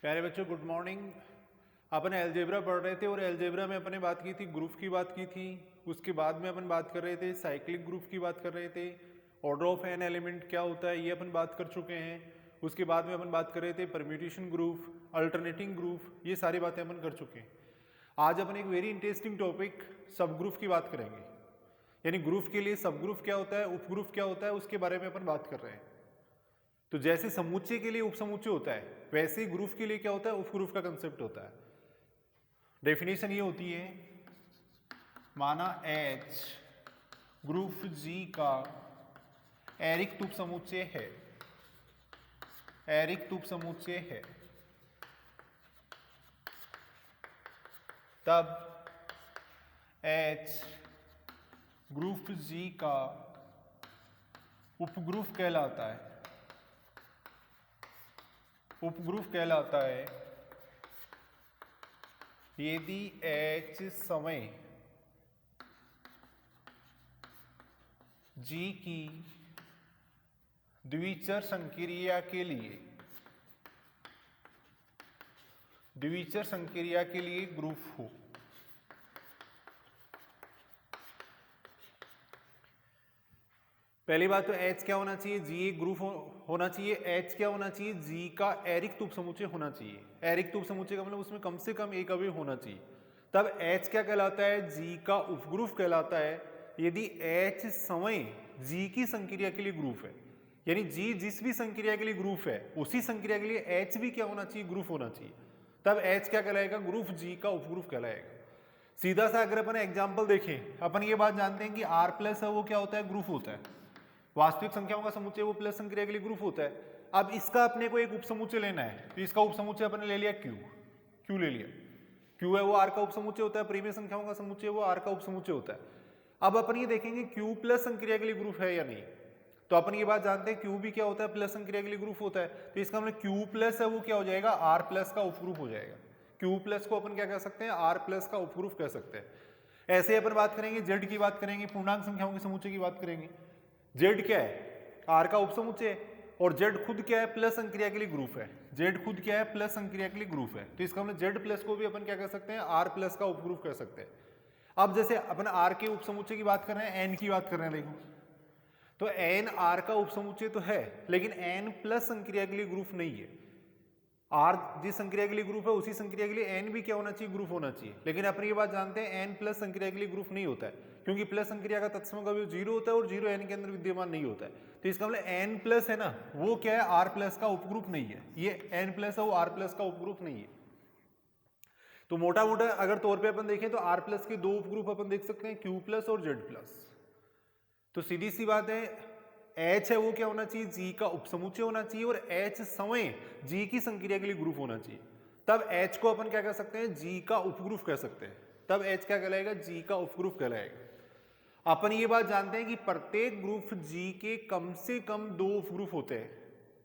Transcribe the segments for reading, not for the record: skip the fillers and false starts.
प्यारे बच्चों good morning. अपन algebra पढ़ रहे थे और एलजेब्रा में अपने बात की थी ग्रुप की बात की थी। उसके बाद में अपन बात कर रहे थे साइक्लिक ग्रुप की बात कर रहे थे। ऑर्डर ऑफ एन एलिमेंट क्या होता है ये अपन बात कर चुके हैं। उसके बाद में अपन बात कर रहे थे परम्यूटेशन ग्रुप, अल्टरनेटिंग ग्रुप, ये सारी बातें अपन कर चुके हैं। आज अपन एक वेरी इंटरेस्टिंग टॉपिक सब ग्रुप की बात करेंगे। यानी ग्रुप के लिए सब ग्रुप क्या होता है, उपग्रुप क्या होता है, उसके बारे में अपन बात कर रहे हैं। तो जैसे समुच्चय के लिए उपसमुच्चय होता है वैसे ही ग्रुप के लिए क्या होता है, उपग्रुप का कंसेप्ट होता है। डेफिनेशन ये होती है, माना H ग्रुप G का एरिक्त उपसमुच्चय है, एरिक्त उपसमुच्चय है, तब H ग्रुप G का उपग्रुप कहलाता है, उपग्रुप कहलाता है यदि H समय G की द्विचर संक्रिया के लिए, द्विचर संक्रिया के लिए ग्रुप हो। पहली बात तो H क्या होना चाहिए, G एक ग्रुप होना चाहिए। H क्या होना चाहिए, G का एरिक्त उपसमुच्चय होना चाहिए। एरिक्त उपसमुच्चय का मतलब उसमें कम से कम एक अवयव होना चाहिए। तब H क्या कहलाता है, G का उपग्रुप कहलाता है यदि H समय G की संक्रिया के लिए ग्रुप है। यानी G जिस भी संक्रिया के लिए ग्रुप है उसी संक्रिया के लिए H भी क्या होना चाहिए, ग्रुप होना चाहिए। तब H क्या कहलाएगा, ग्रुप G का उपग्रुप कहलाएगा। सीधा सा अगर अपन एग्जाम्पल देखें, अपन ये बात जानते हैं कि R प्लस है वो क्या होता है, ग्रुप होता है। वास्तविक संख्याओं का समुच्चय वो प्लस संक्रिया के लिए ग्रुप होता है। अब इसका अपने को एक उपसमुच्चय लेना है, तो इसका उपसमुच्चय अपने ले लिया क्यू ले लिया। क्यू है वो आर का उपसमुच्चय होता है, प्रीमिय संख्याओं का समुच्चय वो आर का उपसमुच्चय होता है। अब अपन ये देखेंगे क्यू प्लस संक्रिया के लिए ग्रुप है या नहीं। तो अपन ये बात जानते हैं क्यू भी क्या होता है, प्लस संक्रिया के लिए ग्रुप होता है। तो इसका मतलब क्यू प्लस है वो क्या हो जाएगा, आर प्लस का उपग्रुप हो जाएगा। क्यू प्लस को अपन क्या कह सकते हैं, आर प्लस का उपग्रुप कह सकते हैं। ऐसे अपन बात करेंगे जेड की बात करेंगे, पूर्णांक संख्याओं के समुच्चय की बात करेंगे। जेड क्या है, आर का उपसमुच्चय, और जेड खुद क्या है, प्लस संक्रिया के लिए ग्रुप है। जेड खुद क्या है, प्लस संक्रिया के लिए ग्रुप है। तो इसका मतलब जेड प्लस को भी अपन क्या कह सकते हैं, आर प्लस का उपग्रुप कह सकते हैं। अब जैसे अपन आर के उपसमुच्चय की बात कर रहे हैं, एन की बात कर रहे हैं, देखो तो एन आर का उपसमुच्चय तो है लेकिन एन प्लस संक्रिया के लिए ग्रुप नहीं है। आर जिस संक्रिया के लिए ग्रुप है उसी संक्रिया के लिए एन भी क्या होना चाहिए, ग्रुप होना चाहिए। लेकिन अपन ये बात जानते हैं एन प्लस संक्रिया के लिए ग्रुप नहीं होता है, क्योंकि प्लस संक्रिया का तत्समक अवयव 0 होता है और 0 एन के अंदर विद्यमान नहीं होता है। तो इसका मतलब एन प्लस है ना, वो क्या है, आर प्लस का उपग्रुप नहीं है। ये एन प्लस है वो आर प्लस का उपग्रुप नहीं है। तो मोटा मोटा अगर तौर पर अपन देखें तो आर प्लस के दो उपग्रुप अपन देख सकते हैं, क्यू प्लस और जेड प्लस। तो सीधी सी बात है, H है वो क्या होना चाहिए, G का उपसमुच्चय होना चाहिए, और H समय G की संक्रिया के लिए ग्रुप होना चाहिए। तब H को अपन क्या कह सकते हैं, G का उपग्रुप कह सकते हैं। तब H क्या कहलाएगा, G का उपग्रुप कहलाएगा। अपन ये बात जानते हैं कि प्रत्येक ग्रुप G के कम से कम दो उपग्रुप होते हैं।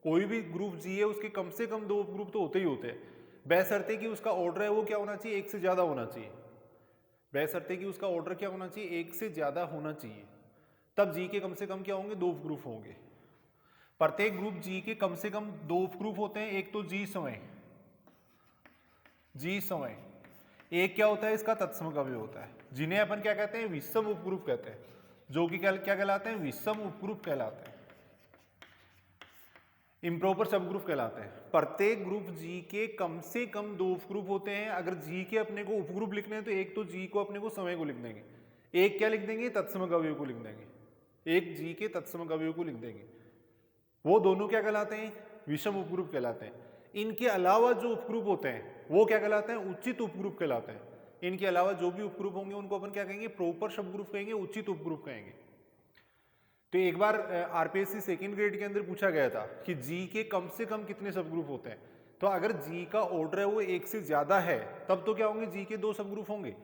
कोई भी ग्रुप G है उसके कम से कम दो उपग्रुप तो होते ही होते हैं, बशर्ते कि उसका ऑर्डर है वो क्या होना चाहिए, एक से ज्यादा होना चाहिए। बशर्ते कि उसका ऑर्डर क्या होना चाहिए, एक से ज्यादा होना चाहिए। तब G के कम से कम क्या होंगे, दो उपग्रुप होंगे। प्रत्येक ग्रुप G के कम से कम दो उपग्रुप होते हैं। एक तो G समय, G समय एक क्या होता है, इसका तत्समक अवयव होता है, जिन्हें अपन क्या कहते हैं, विषम उपग्रुप कहते हैं, जो कि क्या कहलाते हैं, विषम उपग्रुप कहलाते हैं, इम्प्रॉपर सबग्रुप कहलाते हैं। प्रत्येक ग्रुप G के कम से कम दो उपग्रुप होते हैं। अगर G के अपने को उपग्रुप लिखने हैं तो एक तो G को अपने को समय को लिख देंगे, एक क्या लिख देंगे, तत्समक अवयव को लिख देंगे, एक G के तत्समक अवयव को लिख देंगे। वो दोनों क्या कहलाते हैं, विषम उपग्रुप कहलाते हैं। इनके अलावा जो उपग्रुप होते हैं वो क्या कहलाते हैं, उचित उपग्रुप कहलाते हैं। इनके अलावा जो भी उपग्रुप होंगे उनको अपन क्या कहेंगे, प्रोपर सबग्रुप कहेंगे, उचित उपग्रुप कहेंगे। तो एक बार आरपीएससी सेकंड ग्रेड के अंदर पूछा गया था कि जी के कम से कम कितने सबग्रुप होते हैं। तो अगर जी का ऑर्डर है वो एक से ज्यादा है तब तो क्या होंगे, जी के दो सबग्रुप होंगे।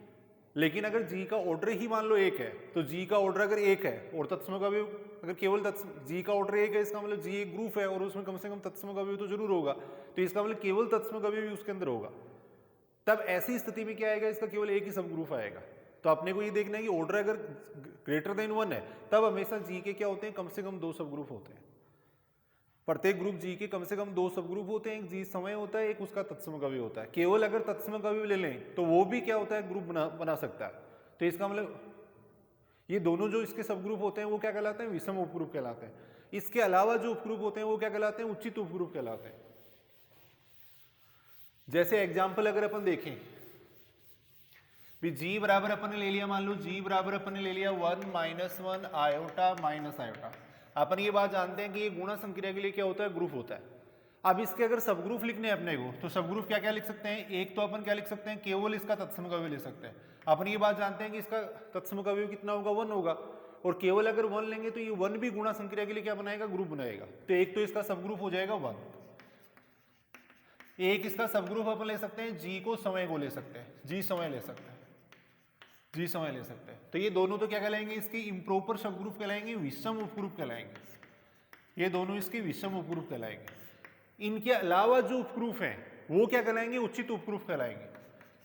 लेकिन अगर जी का ऑर्डर ही मान लो एक है, तो जी का ऑर्डर अगर एक है और तत्समक अवयव अगर केवल जी का ऑर्डर एक है, इसका मतलब जी एक ग्रुप है और उसमें कम से कम तत्समक अवयव तो जरूर होगा। तो इसका मतलब केवल तत्समक अवयव उसके अंदर होगा। तब ऐसी स्थिति में क्या आएगा, इसका केवल एक ही सबग्रुप आएगा। तो अपने को ये देखना है कि ऑर्डर अगर ग्रेटर देन 1 है तब हमेशा जी के क्या होते हैं, कम से कम दो सबग्रुप होते हैं। प्रत्येक ग्रुप जी के कम से कम 2 सब ग्रुप होते हैं, एक जी समय होता है, एक उसका तत्समकवि होता है। केवल अगर तत्समकवि ले लें तो वो भी क्या होता है, ग्रुप बना सकता है। तो इसका मतलब ये दोनों जो इसके सब ग्रुप होते हैं वो क्या कहलाते हैं, विषम उपग्रुप कहलाते हैं। इसके अलावा जो उपग्रुप होते हैं वो क्या कहलाते हैं, उचित उपग्रुप कहलाते हैं। जैसे एग्जाम्पल अगर अपन देखें भी जी बराबर अपन ने ले लिया, मान लो जी बराबर अपन ने ले लिया 1 - 1 आयोटा माइनस आयोटा। अपन ये बात जानते हैं कि ये गुणा संक्रिया के लिए क्या होता है, ग्रुप होता है। अब इसके अगर सब ग्रुप लिखने हैं अपने को तो सब ग्रुप क्या क्या लिख सकते हैं, एक तो अपन क्या लिख सकते हैं, केवल इसका तत्समकवि ले सकते हैं। अपन ये बात जानते हैं कि इसका तत्समकवि कितना होगा, 1 होगा, और केवल अगर 1 लेंगे तो ये 1 भी गुणा संक्रिया के लिए क्या बनाएगा, ग्रुप बनाएगा। तो एक तो इसका सब ग्रुप हो जाएगा 1। एक इसका सब ग्रुप अपन ले सकते हैं जी को समय को ले सकते हैं, जी समय ले सकते हैं, जी समय ले सकते हैं। तो ये दोनों तो क्या कहलाएंगे, इसके इम्प्रॉपर सब ग्रुप कहलाएंगे, विषम उपग्रुप कहलाएंगे। ये दोनों इसके विषम उपग्रुप कहलाएंगे। इनके अलावा जो उपग्रुप हैं वो क्या कहलाएंगे, उचित उपग्रुप कहलाएंगे।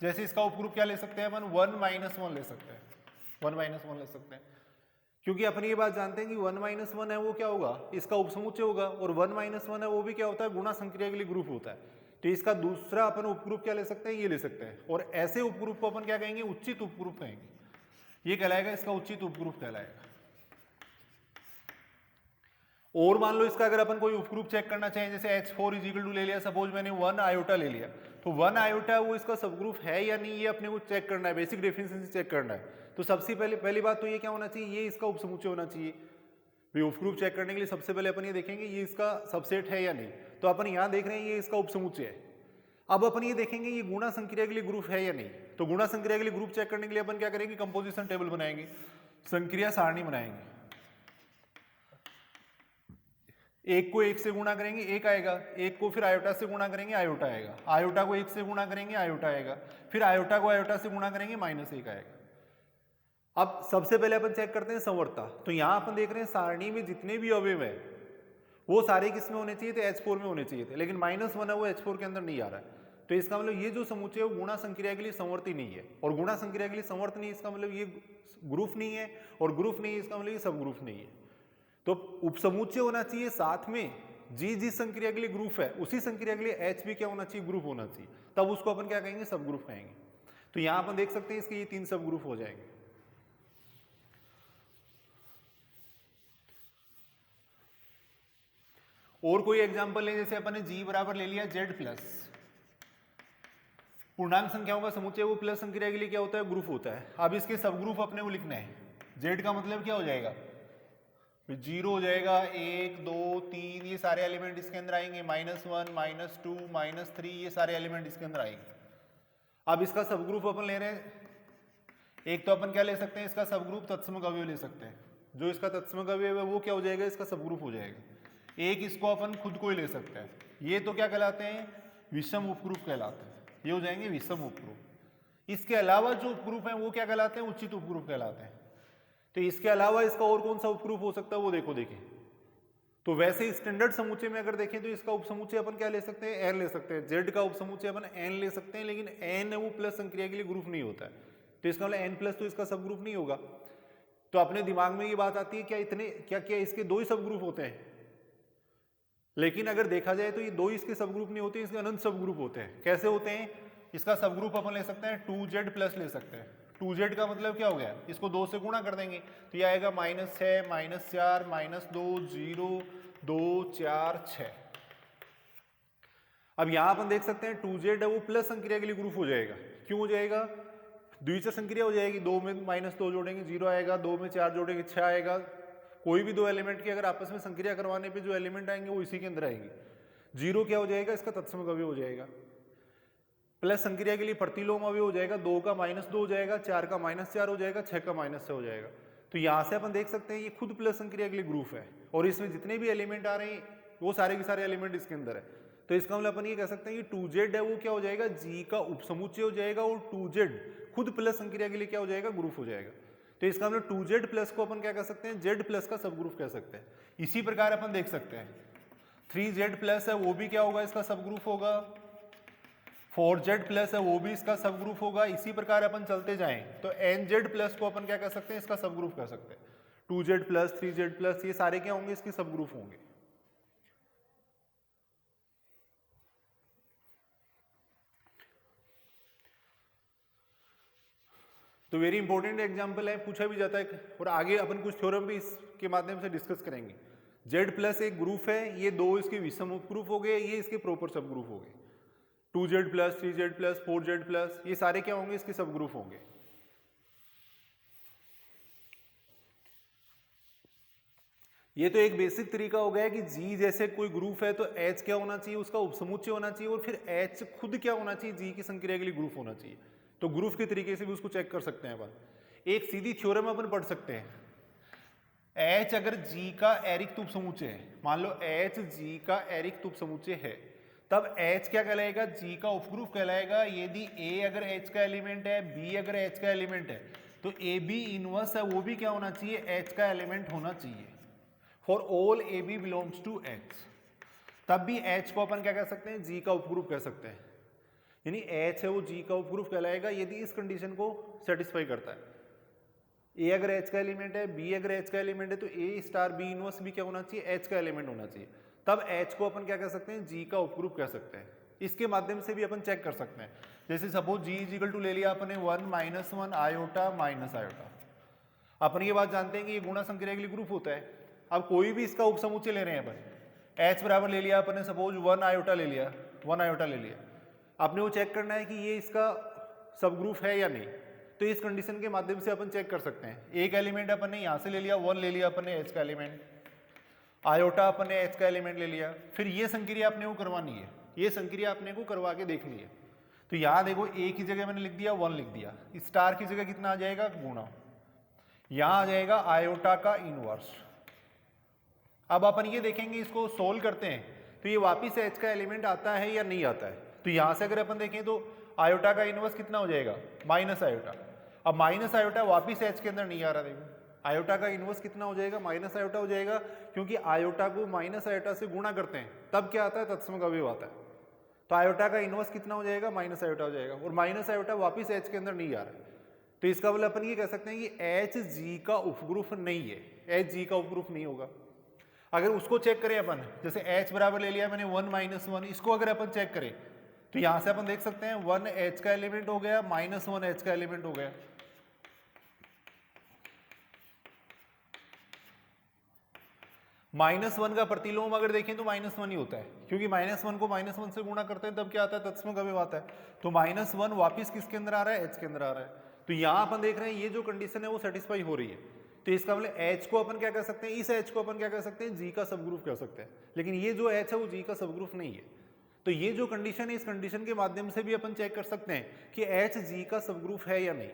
जैसे इसका उपग्रुप क्या ले सकते हैं अपन, 1 - 1 ले सकते हैं, 1 - 1 ले सकते हैं, क्योंकि अपन ये बात जानते हैं कि 1 - 1 है वो क्या होगा, इसका उपसमुच्चय होगा, और 1 - 1 है वो भी क्या होता है, गुणा संक्रिया के लिए ग्रुप होता है। तो इसका दूसरा अपन उपग्रुप क्या ले सकते हैं, ये ले सकते हैं, और ऐसे उपग्रुप को अपन क्या कहेंगे, उचित उपग्रुप कहेंगे। ये कहलाएगा इसका उचित उपग्रुप कहलाएगा। और मान लो इसका अगर अपन कोई उपग्रुप चेक करना चाहें, जैसे H4 = ले लिया, सपोज मैंने 1 आयोटा ले लिया, तो 1 आयोटा वो इसका सबग्रुप है या नहीं, ये अपने को चेक करना है, बेसिक डेफिनेशन से चेक करना है। तो सबसे पहली बात तो ये क्या होना चाहिए, ये इसका उपसमुच्चय होना चाहिए। भाई उपग्रुप चेक करने के लिए सबसे पहले अपन ये देखेंगे ये इसका सबसेट है या नहीं। तो अपन यहाँ देख रहे हैं ये इसका उपसमुच्चय है। अब अपन ये देखेंगे ये गुणा संक्रिया के लिए ग्रुप है या नहीं। तो गुणा संक्रिया के लिए ग्रुप चेक करने के लिए अपन क्या करेंगे, कंपोजिशन टेबल बनाएंगे, संक्रिया सारणी बनाएंगे। एक को 1 से गुणा करेंगे 1 आएगा, एक को फिर आयोटा से गुणा करेंगे आयोटा आएगा, आयोटा को 1 से गुणा करेंगे आयोटा आएगा, फिर आयोटा को आयोटा से गुणा करेंगे -1 आएगा। अब सबसे पहले अपन चेक करते हैं संवर्ता। तो यहां अपन देख रहे हैं सारणी में जितने भी अवयव है वो सारे किस में होने चाहिए थे, H4 में होने चाहिए थे, लेकिन -1 है वो H4 के अंदर नहीं आ रहा है। तो इसका मतलब ये जो समुच्चय है वो गुणा संक्रिया के लिए संवर्ती नहीं है, और गुणा संक्रिया के लिए संवर्त नहीं, इसका मतलब ये ग्रुप नहीं है, और ग्रुप नहीं है इसका मतलब ये सब ग्रुप नहीं है। तो उपसमुच्चय होना चाहिए, साथ में जी जिस संक्रिया के लिए ग्रुप है उसी संक्रिया के लिए H भी क्या होना चाहिए, ग्रुप होना चाहिए, तब उसको अपन क्या कहेंगे, सब ग्रुप कहेंगे। तो यहां अपन देख सकते हैं इसके ये 3 सब ग्रुप हो जाएंगे। और कोई एग्जांपल लें, जैसे अपन ने जी बराबर ले लिया Z+, पूर्णांक संख्याओं का समुच्चय, वो प्लस संक्रिया के लिए क्या होता है, ग्रुप होता है। अब इसके सब ग्रुप अपने को लिखना है। Z का मतलब क्या हो जाएगा, 0 हो जाएगा, 1 2 3 ये सारे एलिमेंट इसके अंदर आएंगे, -1 -2 -3 ये सारे एलिमेंट इसके अंदर आएंगे। अब इसका सब ग्रुप अपन ले रहे हैं, एक तो अपन क्या ले सकते हैं, इसका सब ग्रुप तत्समक अवयव ले सकते हैं। जो इसका तत्समक अवयव है वो क्या हो जाएगा, इसका सब ग्रुप हो जाएगा। एक इसको अपन खुद को ही ले सकते हैं, ये तो क्या कहलाते हैं, विषम उपग्रुप कहलाते हैं, ये हो जाएंगे विषम उपग्रुप। इसके अलावा जो उपग्रुप है वो क्या कहलाते हैं, उचित उपग्रुप कहलाते हैं। तो इसके अलावा इसका और कौन सा उपग्रुप हो सकता है वो देखो, देखें तो वैसे स्टैंडर्ड समुच्चय में अगर देखें तो इसका उपसमुच्चय अपन क्या ले सकते हैं, n ले सकते हैं। Z का उपसमुच्चय अपन n ले सकते हैं, लेकिन n वो प्लस संक्रिया के लिए ग्रुप नहीं होता है, तो इसका मतलब n+ तो इसका सब ग्रुप नहीं होगा। तो अपने दिमाग में ये बात आती है, क्या इसके 2 ही सब ग्रुप होते हैं, लेकिन अगर देखा जाए तो ये 2 इसके सब ग्रुप नहीं होते, इसके अनंत सब ग्रुप होते हैं। कैसे होते हैं, इसका सब ग्रुप अपन ले सकते हैं 2Z+ ले सकते हैं। 2Z का मतलब क्या हो गया, इसको 2 से गुणा कर देंगे तो ये आएगा -6 -4 -2 0 2 4 6। अब यहां अपन देख सकते हैं 2Z है वो प्लस संक्रिया के लिए ग्रुप हो जाएगा। क्यों हो जाएगा, द्विचर संक्रिया हो जाएगी, 2 में -2 जोड़ेंगे 0 आएगा, 2 में 4 जोड़ेंगे 6 आएगा। कोई भी 2 एलिमेंट की अगर आपस में संक्रिया करवाने पे जो एलिमेंट आएंगे वो इसी के अंदर आएंगे। 0 क्या हो जाएगा, इसका तत्समक अवयव हो जाएगा। प्लस संक्रिया के लिए प्रतिलोम अवयव हो जाएगा, 2 का -2 हो जाएगा, 4 का -4 हो जाएगा, 6 का -6 हो जाएगा। तो यहाँ से अपन देख सकते हैं ये खुद प्लस संक्रिया के लिए ग्रुप है, और इसमें जितने भी एलिमेंट आ रहे हैं वो सारे के सारे एलिमेंट इसके अंदर है। तो इसका मतलब अपन ये कह सकते हैं कि 2Z है वो क्या हो जाएगा, जी का उपसमुच्चय हो जाएगा, और 2Z खुद प्लस संक्रिया के लिए क्या हो जाएगा, ग्रुप हो जाएगा। तो इसका मतलब 2Z+ को अपन क्या कह सकते हैं, Z+ का सब ग्रुप कह सकते हैं। इसी प्रकार अपन देख सकते हैं 3Z+ है वो भी क्या होगा, इसका सब ग्रुप होगा। 4Z+ है वो भी इसका सब ग्रुप होगा। इसी प्रकार अपन चलते जाएं तो NZ+ को अपन क्या कह सकते हैं, इसका सब ग्रुप कह सकते हैं। 2Z+, 3Z+ ये सारे क्या होंगे, इसके सब ग्रुप होंगे। तो वेरी इंपॉर्टेंट एग्जाम्पल है, पूछा भी जाता है और आगे अपन कुछ थ्योरम भी इसके माध्यम से डिस्कस करेंगे। Z प्लस एक ग्रुप है, ये दो इसके विषम उपग्रुप हो गए, ये इसके प्रॉपर सब ग्रुप हो गए। 2Z plus 3Z plus 4Z plus ये सारे क्या होंगे, इसके सब ग्रुप होंगे। ये तो एक बेसिक तरीका हो गया है कि G जैसे कोई ग्रुप है तो H क्या होना चाहिए, उसका उपसमुच्चय होना चाहिए, और फिर H खुद क्या होना चाहिए, G की संक्रिया के लिए ग्रुप होना चाहिए। तो ग्रुप के तरीके से भी उसको चेक कर सकते हैं अपन। एक सीधी थ्योरम अपन पढ़ सकते हैं, H अगर G का एरिक्त उपसमुच्चय है, मान लो H G का एरिक्त उपसमुच्चय है, तब H क्या कहलाएगा, G का उपग्रुप कहलाएगा। यदि A अगर H का एलिमेंट है, B अगर H का एलिमेंट है, तो AB इनवर्स है वो भी क्या होना चाहिए, H का एलिमेंट होना चाहिए। For all AB belongs to H, तब भी H को अपन क्या कह सकते हैं, G का उपग्रुप कह सकते हैं। यानी H है वो G का उपग्रुप कहलाएगा यदि इस कंडीशन को सेटिस्फाई करता है। A अगर H का एलिमेंट है, B अगर H का एलिमेंट है, तो A स्टार B इनवर्स भी क्या होना चाहिए, H का एलिमेंट होना चाहिए। तब H को अपन क्या कह सकते हैं, G का उपग्रुप कह सकते हैं। इसके माध्यम से भी अपन चेक कर सकते हैं। जैसे suppose G is equal to ले लिया अपने 1 - 1 आयोटा माइनस आयोटा। अपन ये बात जानते हैं कि ये गुणा संक्रिया के लिए ग्रुप होता है। अब कोई भी इसका उपसमुच्चय ले रहे हैं अपन, H बराबर ले लिया अपने सपोज 1 आयोटा ले लिया, 1 आयोटा ले लिया। आपने वो चेक करना है कि ये इसका सब ग्रुप है या नहीं, तो इस कंडीशन के माध्यम से अपन चेक कर सकते हैं। एक एलिमेंट अपन ने यहाँ से ले लिया, 1 ले लिया अपन ने H का एलिमेंट, आयोटा अपन ने H का एलिमेंट ले लिया, फिर ये संक्रिया अपने को करवानी है, ये संक्रिया अपने को करवा के देखनी है। तो यहाँ देखो A की जगह मैंने लिख दिया 1 लिख दिया, स्टार की जगह कितना आ जाएगा, गुणा, यहाँ आ जाएगा आयोटा का इनवर्स। अब अपन ये देखेंगे, इसको सोल्व करते हैं तो ये वापिस H का एलिमेंट आता है या नहीं आता है। तो यहाँ से अगर अपन देखें तो आयोटा का इनवर्स कितना हो जाएगा, माइनस आयोटा। अब माइनस आयोटा वापिस H के अंदर नहीं आ रहा, देखो आयोटा का इनवर्स कितना हो जाएगा, माइनस आयोटा हो जाएगा, क्योंकि आयोटा को माइनस आयोटा से गुणा करते हैं तब क्या आता है, तत्सम अवयव आता है। तो आयोटा का इनवर्स कितना हो जाएगा, माइनस आयोटा हो जाएगा, और माइनस आयोटा वापिस H के अंदर नहीं आ रहा है। तो इसका मतलब अपन ये कह सकते हैं कि H G का उपग्रुप नहीं है, H G का उपग्रुप नहीं होगा। अगर उसको चेक करें अपन, जैसे H बराबर ले लिया मैंने 1 - 1, इसको अगर अपन चेक करें तो यहां से अपन देख सकते हैं 1 H का एलिमेंट हो गया, -1 H का एलिमेंट हो गया। -1 का प्रतिलोम अगर देखें तो -1 ही होता है, क्योंकि -1 को -1 से गुणा करते हैं तब क्या आता है, तत्सम अवयव आता है। तो -1 वापिस किसके अंदर आ रहा है, H के अंदर आ रहा है। तो यहां अपन देख रहे हैं ये जो कंडीशन है वो सेटिस्फाई हो रही है। तो इसका मतलब H को अपन क्या कह सकते हैं, इस H को अपन क्या कह सकते हैं, G का सबग्रुप कह सकते हैं। लेकिन ये जो H है वो G का सबग्रुप नहीं है। तो ये जो कंडीशन है, इस कंडीशन के माध्यम से भी अपन चेक कर सकते हैं कि H G का सबग्रुप है या नहीं।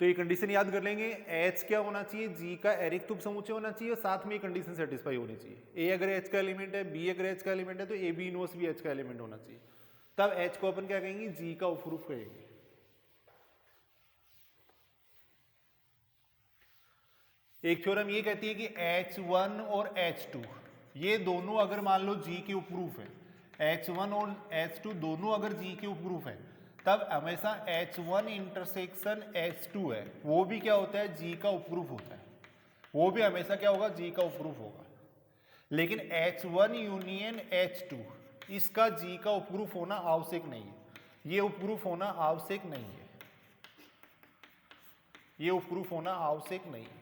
तो ये कंडीशन याद कर लेंगे, H क्या होना चाहिए, G का एरिक्त उपसमुच्चय होना चाहिए, और साथ में ये कंडीशन सेटिस्फाई होनी चाहिए। A अगर H का एलिमेंट है, B अगर H का एलिमेंट है, तो AB इनवर्स भी H का एलिमेंट होना चाहिए। तब H को अपन क्या कहेंगे, G का उपग्रुप कहेंगे। एक थ्योरम ये कहती है कि H1 और H2 ये दोनों अगर मान लो G के उपग्रुप है, H1 और H2 दोनों अगर G के उपग्रुप है, तब हमेशा H1 इंटरसेक्शन H2 है वो भी क्या होता है, G का उपग्रुप होता है। वो भी हमेशा क्या होगा, G का उपग्रुप होगा। लेकिन H1 यूनियन H2 इसका G का उपग्रुप होना आवश्यक नहीं है, ये उपग्रुप होना आवश्यक नहीं है, ये उपग्रुप होना आवश्यक नहीं है।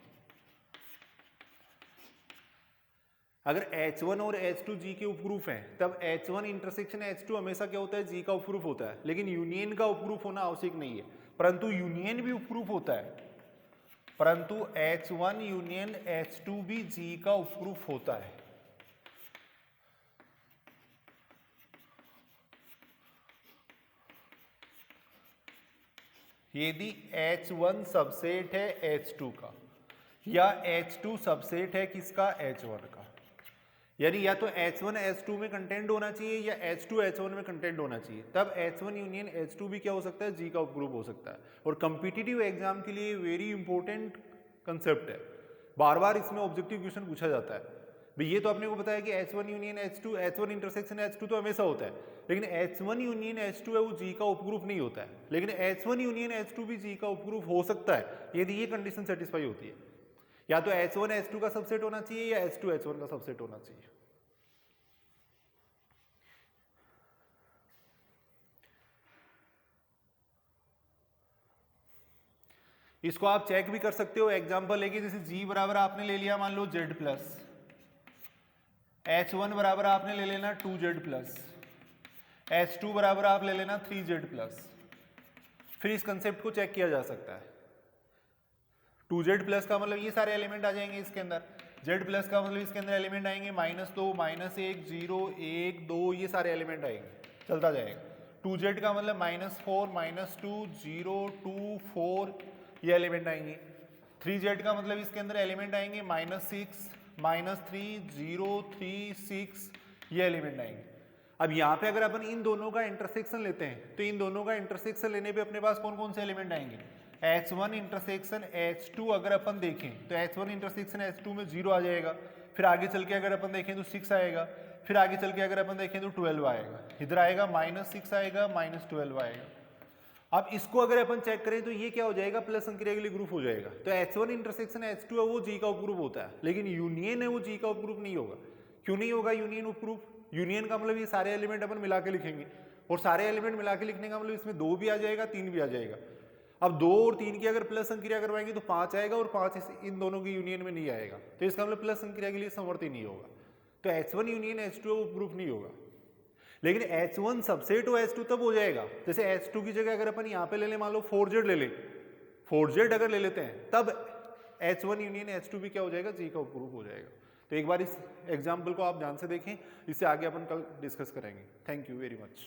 अगर H1 और H2 G के उपग्रुप हैं, तब H1 इंटरसेक्शन H2 हमेशा क्या होता है, G का उपग्रुप होता है। लेकिन यूनियन का उपग्रुप होना आवश्यक नहीं है, परंतु यूनियन भी उपग्रुप होता है, परंतु H1 यूनियन H2 भी G का उपग्रुप होता है। यदि H1 सबसेट है H2 का, या H2 सबसेट है किसका, H1 का, यानी या तो H1 H2 में कंटेंट होना चाहिए या H2 H1 में कंटेंट होना चाहिए, तब H1 यूनियन H2 भी क्या हो सकता है, G का उपग्रुप हो सकता है। और कॉम्पिटिटिव एग्जाम के लिए वेरी इंपॉर्टेंट कंसेप्ट है, बार बार इसमें ऑब्जेक्टिव क्वेश्चन पूछा जाता है। भाई ये तो आपने को पता है कि H1 union H2, H1 intersection H2 तो हमेशा होता है, लेकिन H1 यूनियन H2 है वो G का उपग्रुप नहीं होता है। लेकिन H1 यूनियन H2 भी G का उपग्रुप हो सकता है यदि ये कंडीशन सेटिस्फाई होती है। या तो H1 H2 का सबसेट होना चाहिए या H2 H1 का सबसेट होना चाहिए। इसको आप चेक भी कर सकते हो एग्जांपल लेके, जैसे G बराबर आपने ले लिया मान लो Z प्लस, H1 बराबर आपने ले लेना 2Z प्लस, H2 बराबर आप ले लेना 3Z प्लस। फिर इस कंसेप्ट को चेक किया जा सकता है। 2Z प्लस का मतलब ये सारे एलिमेंट आ जाएंगे इसके अंदर, Z प्लस का मतलब इसके अंदर एलिमेंट आएंगे -2, -1, 0, 1, 2, ये सारे एलिमेंट आएंगे, चलता जाएगा। 2Z का मतलब -4, -2, 0, 2, 4, ये एलिमेंट आएंगे। 3Z का मतलब इसके अंदर एलिमेंट आएंगे -6, -3, 0, 3, 6, ये एलिमेंट आएंगे। अब यहाँ पे अगर अपन इन दोनों का इंटरसेक्शन लेते हैं तो इन दोनों का इंटरसेक्शन लेने पे अपने पास कौन कौन से एलिमेंट आएंगे, H1 इंटरसेक्शन H2 अगर अपन देखें तो H1 इंटरसेक्शन H2 में 0 आ जाएगा, फिर आगे चल के अगर अपन देखें तो 6 आएगा, फिर आगे चल के अगर अपन देखें तो 12 आएगा, इधर आएगा -6 आएगा, -12 आएगा। अब इसको अगर अपन चेक करें तो ये क्या हो जाएगा, प्लस संक्रिया के लिए ग्रुप हो जाएगा। तो H1 इंटरसेक्शन H2 है वो G का उपग्रुप होता है, लेकिन यूनियन है वो G का उपग्रुप नहीं होगा। क्यों नहीं होगा यूनियन उपग्रुप? यूनियन का मतलब ये सारे एलिमेंट अपन मिला के लिखेंगे, और सारे एलिमेंट मिला के लिखने का मतलब इसमें 2 भी आ जाएगा, 3 भी आ जाएगा। अब 2 और 3 की अगर प्लस संक्रिया करवाएंगे तो 5 आएगा, और 5 इन दोनों की यूनियन में नहीं आएगा, तो इसका मतलब प्लस संक्रिया के लिए समवर्ती नहीं होगा। तो H1 यूनियन H2 उपग्रुप नहीं होगा। लेकिन H1 सबसेट हो H2 तब हो जाएगा, जैसे H2 की जगह अगर अपन यहाँ पे ले लें, मान लो 4Z ले लें, 4Z अगर ले लेते हैं तब H1 यूनियन H2 भी क्या हो जाएगा, G का उपग्रुप हो जाएगा। तो एक बार इस एग्जाम्पल को आप ध्यान से देखें, इससे आगे अपन कल डिस्कस करेंगे। Thank you very much.